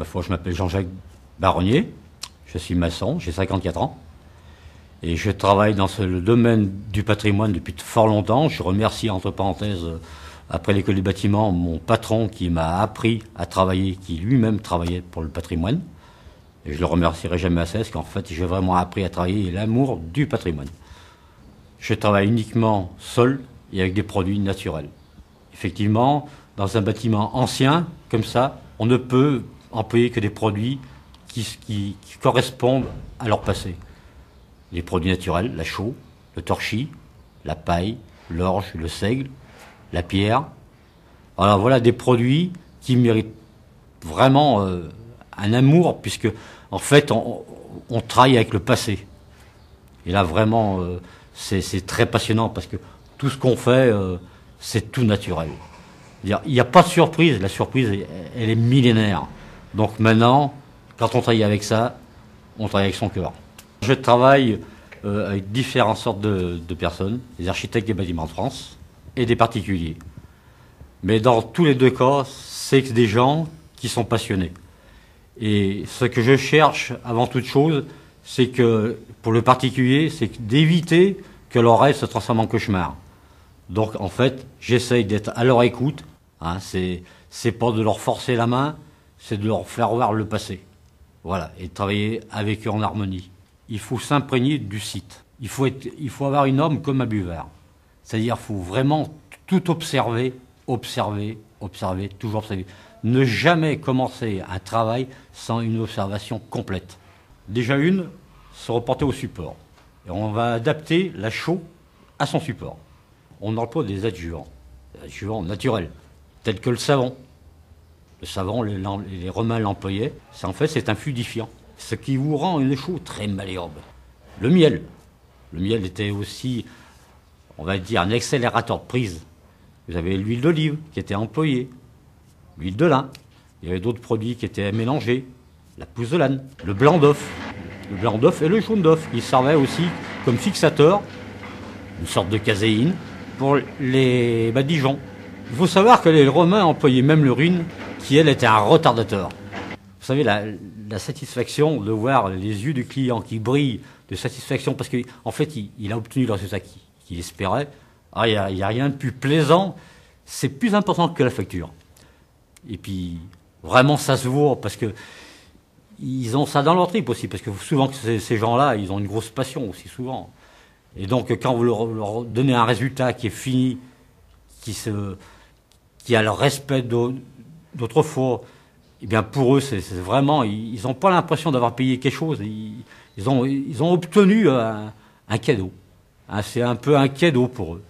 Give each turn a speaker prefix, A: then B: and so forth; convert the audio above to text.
A: Ma foi, je m'appelle Jean-Jacques Baronnier, je suis maçon, j'ai 54 ans. Et je travaille dans le domaine du patrimoine depuis fort longtemps. Je remercie, entre parenthèses, après l'école du bâtiment, mon patron qui m'a appris à travailler, qui lui-même travaillait pour le patrimoine. Et je le remercierai jamais assez, parce qu'en fait, j'ai vraiment appris à travailler l'amour du patrimoine. Je travaille uniquement seul et avec des produits naturels. Effectivement, dans un bâtiment ancien, comme ça, on ne peut employer que des produits qui correspondent à leur passé. Les produits naturels, la chaux, le torchis, la paille, l'orge, le seigle, la pierre. Alors voilà des produits qui méritent vraiment un amour, puisque en fait on travaille avec le passé. Et là vraiment c'est très passionnant, parce que tout ce qu'on fait c'est tout naturel. Il n'y a pas de surprise, la surprise elle est millénaire. Donc maintenant, quand on travaille avec ça, on travaille avec son cœur. Je travaille avec différentes sortes de personnes, des architectes des bâtiments de France et des particuliers. Mais dans tous les deux cas, c'est des gens qui sont passionnés. Et ce que je cherche avant toute chose, c'est que pour le particulier, c'est d'éviter que leur rêve se transforme en cauchemar. Donc en fait, j'essaye d'être à leur écoute. Hein, c'est pas de leur forcer la main, c'est de leur faire voir le passé. Voilà, et de travailler avec eux en harmonie. Il faut s'imprégner du site. Il faut avoir une âme comme un buvard. C'est-à-dire qu'il faut vraiment tout observer, toujours observer. Ne jamais commencer un travail sans une observation complète. Déjà se reporter au support. Et on va adapter la chaux à son support. On emploie des adjuvants naturels, tels que le savon. Le savon, les Romains l'employaient. C'est un fluidifiant, ce qui vous rend une chaux très malléable. Le miel était aussi, on va dire, un accélérateur de prise. Vous avez l'huile d'olive qui était employée, l'huile de lin. Il y avait d'autres produits qui étaient mélangés, la pousse de l'âne, le blanc d'œuf et le jaune d'œuf. Ils servaient aussi comme fixateur, une sorte de caséine, pour les badigeons. Il faut savoir que les Romains employaient même l'urine, qui elle était un retardateur. Vous savez, la satisfaction de voir les yeux du client qui brillent de satisfaction, parce qu'en fait, il a obtenu le résultat qu'il espérait. Il n'y a rien de plus plaisant, c'est plus important que la facture. Et puis, vraiment, ça se voit, parce que ils ont ça dans leur trip aussi, parce que souvent, ces gens-là, ils ont une grosse passion aussi, souvent. Et donc, quand vous leur donnez un résultat qui est fini, qui a le respect d'autrefois, eh bien pour eux, c'est vraiment, ils n'ont pas l'impression d'avoir payé quelque chose. Ils ont obtenu un cadeau. C'est un peu un cadeau pour eux.